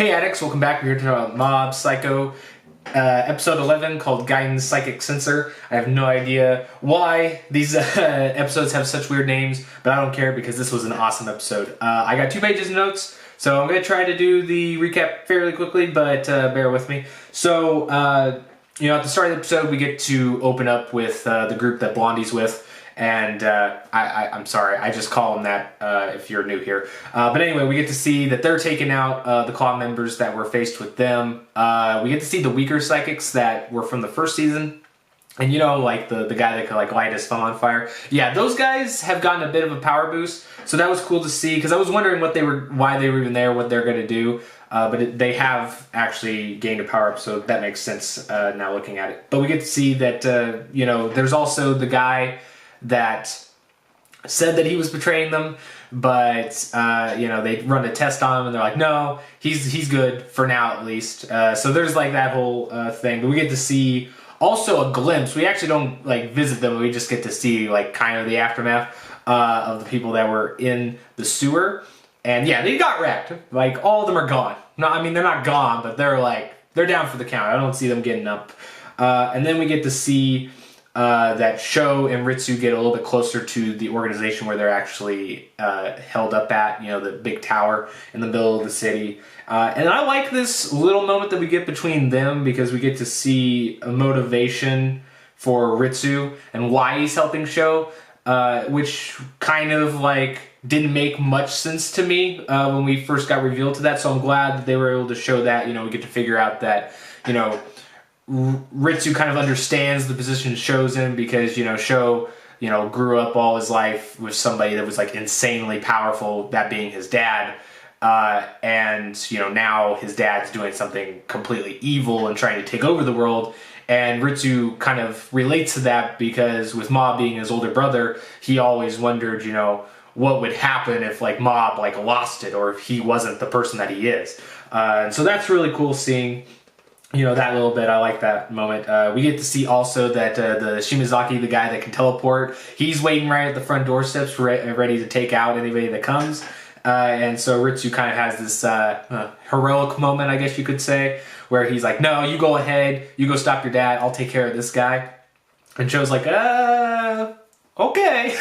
Hey Addicts, welcome back. We're here to talk about Mob Psycho, episode 11 called Guidance Psychic Sensor. I have no idea why these episodes have such weird names, but I don't care because this was an awesome episode. I got 2 pages of notes, so I'm going to try to do the recap fairly quickly, but bear with me. So, at the start of the episode, we get to open up with the group that Blondie's with. And I'm sorry, I just call them that if you're new here. But anyway, we get to see that they're taking out the Claw members that were faced with them. We get to see the weaker psychics that were from the first season. And like the guy that could light his phone on fire. Yeah, those guys have gotten a bit of a power boost. So that was cool to see because I was wondering why they were even there, what they're going to do. But they have actually gained a power up, so that makes sense now looking at it. But we get to see that, there's also the guy that said that he was betraying them, but they run a test on him and they're like, no, he's good for now at least. So there's that whole thing. But we get to see also a glimpse. We actually don't visit them. We just get to see kind of the aftermath of the people that were in the sewer. And yeah, they got wrecked. All of them are gone. No, I mean they're not gone, but they're down for the count. I don't see them getting up. And then we get to see that Sho and Ritsu get a little bit closer to the organization where they're actually held up at, the big tower in the middle of the city. And I like this little moment that we get between them because we get to see a motivation for Ritsu and why he's helping Sho, which kind of didn't make much sense to me when we first got revealed to that. So I'm glad that they were able to show that. We get to figure out that, Ritsu kind of understands the position Sho's in because, Sho, grew up all his life with somebody that was insanely powerful, that being his dad. And now his dad's doing something completely evil and trying to take over the world. And Ritsu kind of relates to that because with Mob being his older brother, he always wondered, what would happen if Mob lost it or if he wasn't the person that he is. And so that's really cool seeing that little bit. I like that moment. We get to see also that the Shimazaki, the guy that can teleport, he's waiting right at the front doorsteps ready to take out anybody that comes. And so Ritsu kind of has this heroic moment, I guess you could say, where he's like, no, you go ahead, you go stop your dad, I'll take care of this guy. And Sho's like, okay.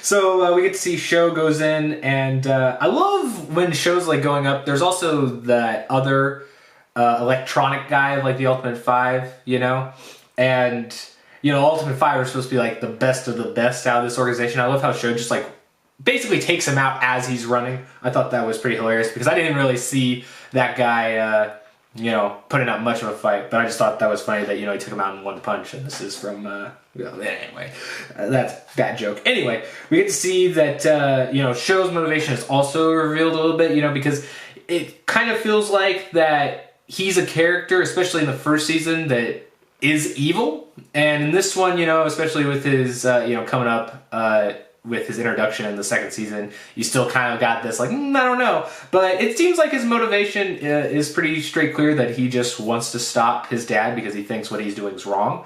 So we get to see Sho goes in, and I love when Sho's going up. There's also that other electronic guy of the Ultimate Five, and Ultimate Five are supposed to be the best of the best out of this organization. I love how Sho just basically takes him out as he's running. I thought that was pretty hilarious because I didn't really see that guy putting up much of a fight, but I just thought that was funny that he took him out in one punch. And this is from anyway, that's a bad joke. Anyway, we get to see that Sho's motivation is also revealed a little bit, because it kind of feels like that he's a character, especially in the first season, that is evil. And in this one, especially with his, coming up with his introduction in the second season, you still kind of got this, I don't know. But it seems like his motivation is pretty straight clear that he just wants to stop his dad because he thinks what he's doing is wrong.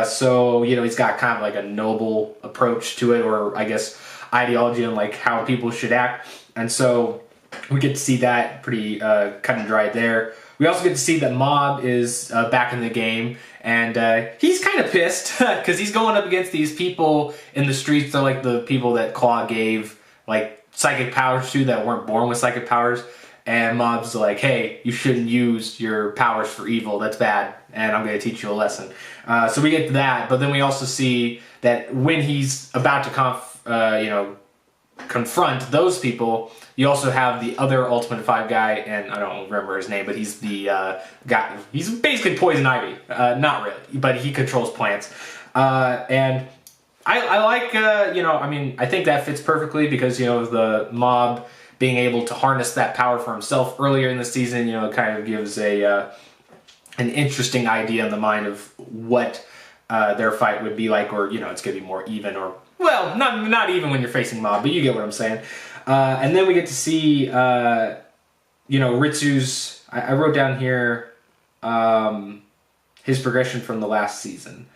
So, he's got kind of a noble approach to it, or I guess ideology on how people should act. And so we get to see that pretty cut and dry there. We also get to see that Mob is back in the game, and he's kind of pissed because he's going up against these people in the streets. They're the people that Claw gave psychic powers to that weren't born with psychic powers. And Mob's like, hey, you shouldn't use your powers for evil. That's bad, and I'm going to teach you a lesson. So we get to that, but then we also see that when he's about to confront those people, you also have the other Ultimate Five guy, and I don't remember his name, but he's the guy. He's basically Poison Ivy. Not really, but he controls plants. And I like, I think that fits perfectly because, the Mob being able to harness that power for himself earlier in the season, kind of gives an interesting idea in the mind of what their fight would be like, or, it's going to be more even, or, well, not even when you're facing Mob, but you get what I'm saying. And then we get to see, Ritsu's, I wrote down here, his progression from the last season.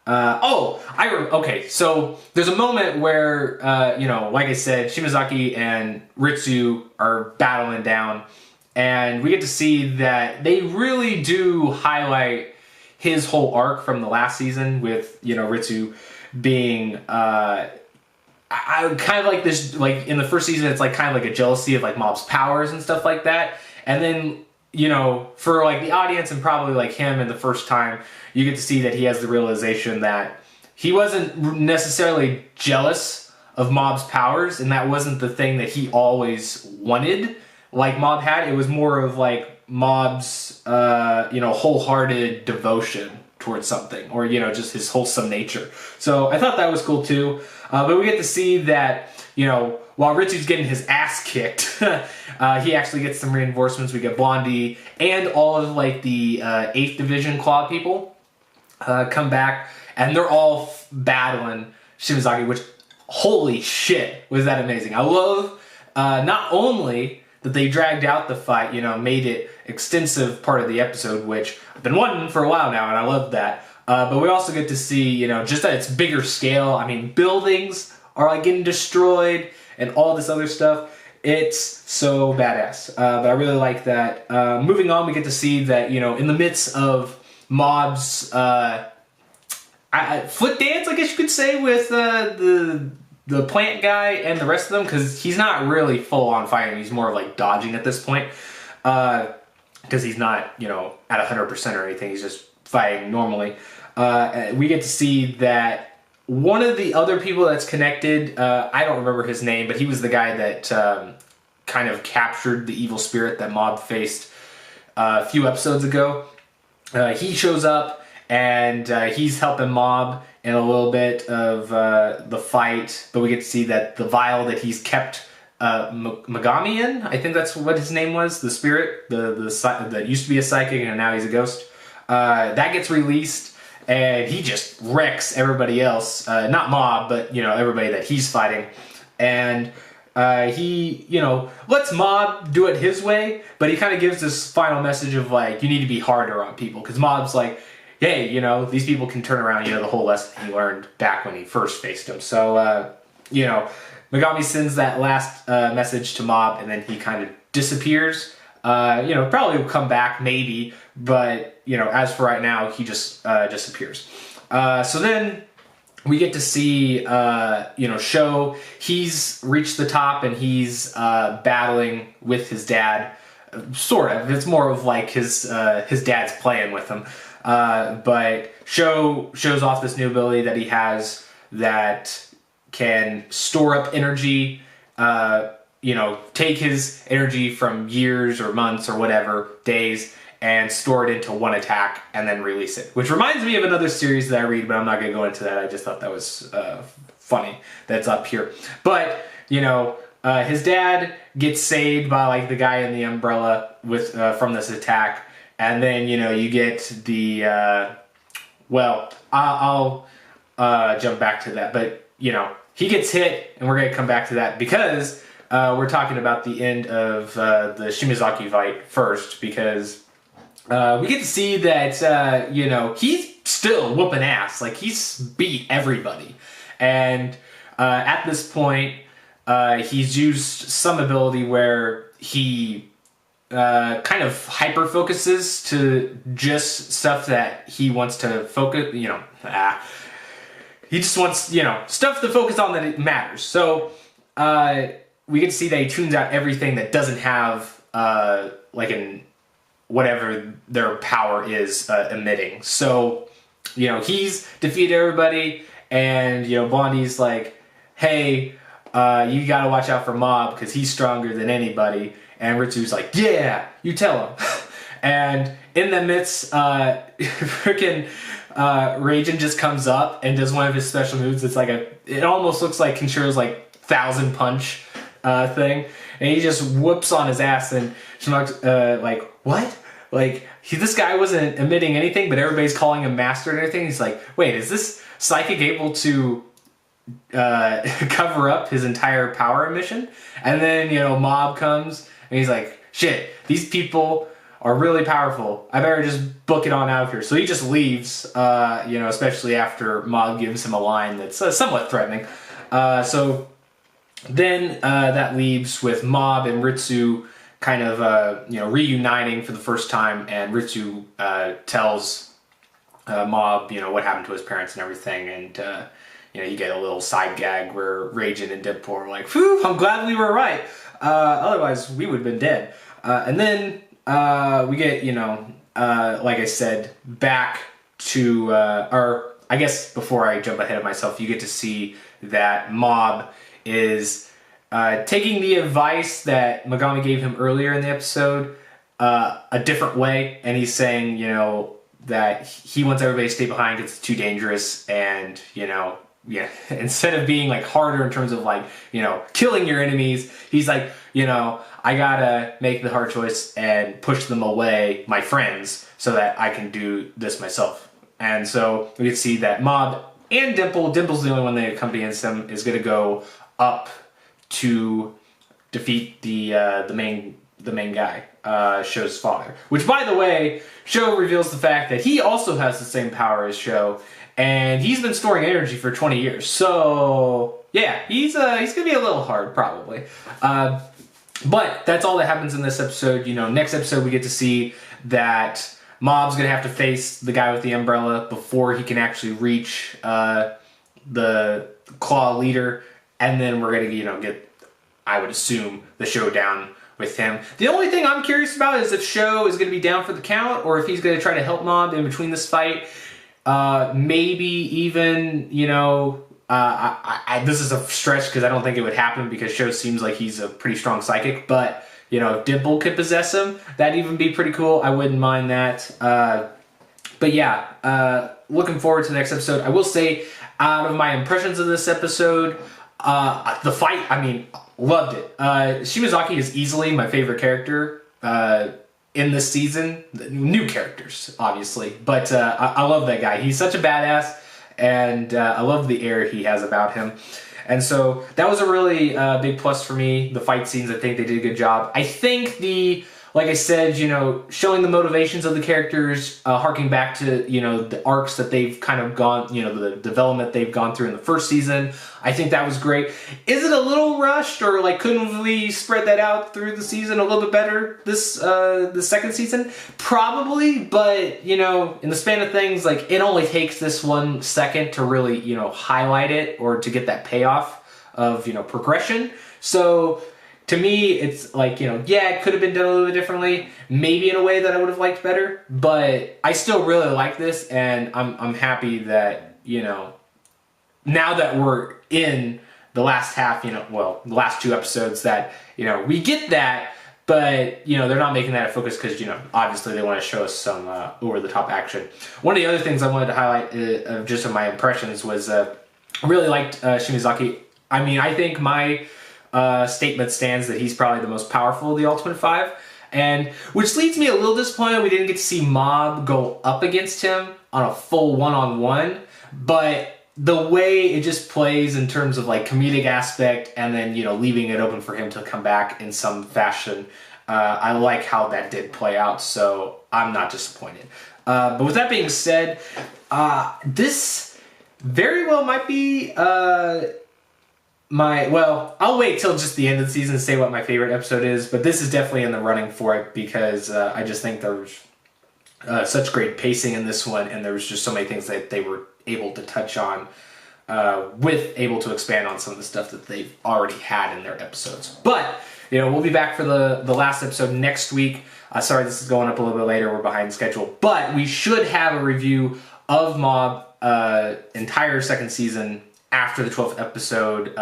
Okay, so there's a moment where, like I said, Shimazaki and Ritsu are battling down, and we get to see that they really do highlight his whole arc from the last season with, you know, Ritsu being I kind of like this, like in the first season it's like kind of like a jealousy of like Mob's powers and stuff like that, and then, you know, for like the audience and probably like him in the first time, you get to see that he has the realization that he wasn't necessarily jealous of Mob's powers, and that wasn't the thing that he always wanted like Mob had. It was more of like Mob's you know, wholehearted devotion towards something, or, you know, just his wholesome nature. So I thought that was cool too. But we get to see that, you know, while Ritsu's getting his ass kicked, he actually gets some reinforcements. We get Blondie and all of like the 8th Division Claw people come back, and they're all battling Shimazaki, which, holy shit, was that amazing. I love not only that they dragged out the fight, you know, made it extensive part of the episode, which I've been wanting for a while now, and I love that. But we also get to see, you know, just at its bigger scale. I mean, buildings are like getting destroyed and all this other stuff. It's so badass. But I really like that. Moving on, we get to see that, you know, in the midst of Mob's foot dance, I guess you could say, with the plant guy and the rest of them, because he's not really full on fighting. He's more of like dodging at this point, because he's not, you know, at 100% or anything. He's just fighting normally. We get to see that one of the other people that's connected, I don't remember his name, but he was the guy that kind of captured the evil spirit that Mob faced a few episodes ago. He shows up, and he's helping Mob in a little bit of the fight, but we get to see that the vial that he's kept Megami in, I think that's what his name was, the spirit, that used to be a psychic and now he's a ghost, that gets released, and he just wrecks everybody else, not Mob, but, you know, everybody that he's fighting, and he, you know, lets Mob do it his way, but he kind of gives this final message of like, you need to be harder on people, because Mob's like, hey, you know, these people can turn around, you know, the whole lesson he learned back when he first faced him. So, you know, Megami sends that last message to Mob, and then he kind of disappears. You know, probably will come back, maybe, but, you know, as for right now, he just disappears. So then we get to see, you know, Sho. He's reached the top, and he's battling with his dad, sort of. It's more of like his dad's playing with him. But Sho shows off this new ability that he has that can store up energy, you know, take his energy from years or months or whatever, days, and store it into one attack and then release it. Which reminds me of another series that I read, but I'm not going to go into that. I just thought that was funny that's up here. But, you know, his dad gets saved by like the guy in the umbrella with from this attack. And then, you know, you get the, well, I'll jump back to that. But, you know, he gets hit, and we're going to come back to that because we're talking about the end of the Shimazaki fight first, because we get to see that, you know, he's still whooping ass. Like, he's beat everybody. And at this point, he's used some ability where he kind of hyper focuses to just stuff that he wants to focus, you know, he just wants, you know, stuff to focus on that it matters. So we get to see that he tunes out everything that doesn't have like an whatever their power is emitting. So, you know, he's defeated everybody, and, you know, Blondie's like, hey, you gotta watch out for Mob because he's stronger than anybody. And Ritsu's like, yeah, you tell him. And in the midst, freaking Raijin just comes up and does one of his special moves. It's like it almost looks like Kenshiro's like 1,000 punch thing. And he just whoops on his ass, and Shinnok's like, what? Like, this guy wasn't emitting anything, but everybody's calling him master and everything. He's like, wait, is this psychic able to cover up his entire power emission? And then, you know, Mob comes, and he's like, shit, these people are really powerful. I better just book it on out of here. So he just leaves, you know, especially after Mob gives him a line that's somewhat threatening. So then that leaves with Mob and Ritsu kind of reuniting for the first time, and Ritsu tells Mob what happened to his parents and everything, and you get a little side gag where Raijin and Deadpool are like, "Phew, I'm glad we were right. Otherwise, we would have been dead." And then we get like I said, back to or I guess before I jump ahead of myself, you get to see that Mob is taking the advice that Megami gave him earlier in the episode a different way, and he's saying, that he wants everybody to stay behind because it's too dangerous, and, instead of being, like, harder in terms of, like, killing your enemies, he's like, I gotta make the hard choice and push them away, my friends, so that I can do this myself. And so we can see that Mob and Dimple's the only one that accompanies him, is gonna go up to defeat the main guy, Sho's father. Which, by the way, Sho reveals the fact that he also has the same power as Sho, and he's been storing energy for 20 years. So yeah, he's gonna be a little hard probably. But that's all that happens in this episode. Next episode we get to see that Mob's gonna have to face the guy with the umbrella before he can actually reach the Claw leader. And then we're gonna, get, I would assume, the showdown with him. The only thing I'm curious about is if Sho is gonna be down for the count, or if he's gonna try to help Mob in between this fight. Maybe even, this is a stretch because I don't think it would happen because Sho seems like he's a pretty strong psychic. But if Dimple could possess him, that'd even be pretty cool. I wouldn't mind that. But yeah, looking forward to the next episode. I will say, out of my impressions of this episode, the fight, loved it. Shimazaki is easily my favorite character in this season. New characters, obviously, but I love that guy. He's such a badass, and I love the air he has about him. And so that was a really big plus for me. The fight scenes, I think they did a good job. I think like I said, showing the motivations of the characters, harking back to, the arcs that they've kind of gone, the development they've gone through in the first season. I think that was great. Is it a little rushed, or like couldn't we spread that out through the season a little bit better the second season? Probably, but, in the span of things, like it only takes this 1 second to really, highlight it or to get that payoff of, progression. So to me, it's like, it could have been done a little bit differently, maybe in a way that I would have liked better, but I still really like this, and I'm happy that, now that we're in the last half, the last 2 episodes, that, we get that, but, they're not making that a focus because, obviously they want to show us some over-the-top action. One of the other things I wanted to highlight just of my impressions was I really liked Shimazaki. I think my statement stands that he's probably the most powerful of the Ultimate Five, and which leads me a little disappointed we didn't get to see Mob go up against him on a full one-on-one, but the way it just plays in terms of like comedic aspect, and then leaving it open for him to come back in some fashion, I like how that did play out, so I'm not disappointed. But with that being said, this very well might be I'll wait till just the end of the season to say what my favorite episode is, but this is definitely in the running for it because I just think there was such great pacing in this one, and there was just so many things that they were able to touch on, able to expand on some of the stuff that they've already had in their episodes. But, we'll be back for the last episode next week. Sorry, this is going up a little bit later. We're behind schedule. But we should have a review of Mob entire second season after the 12th episode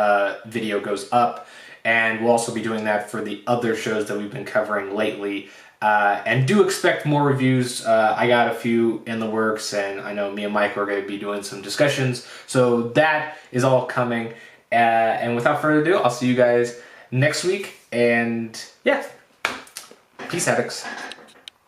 video goes up, and we'll also be doing that for the other shows that we've been covering lately, and do expect more reviews. I got a few in the works, and I know me and Mike are going to be doing some discussions, so that is all coming, and without further ado, I'll see you guys next week, and yeah, peace, addicts.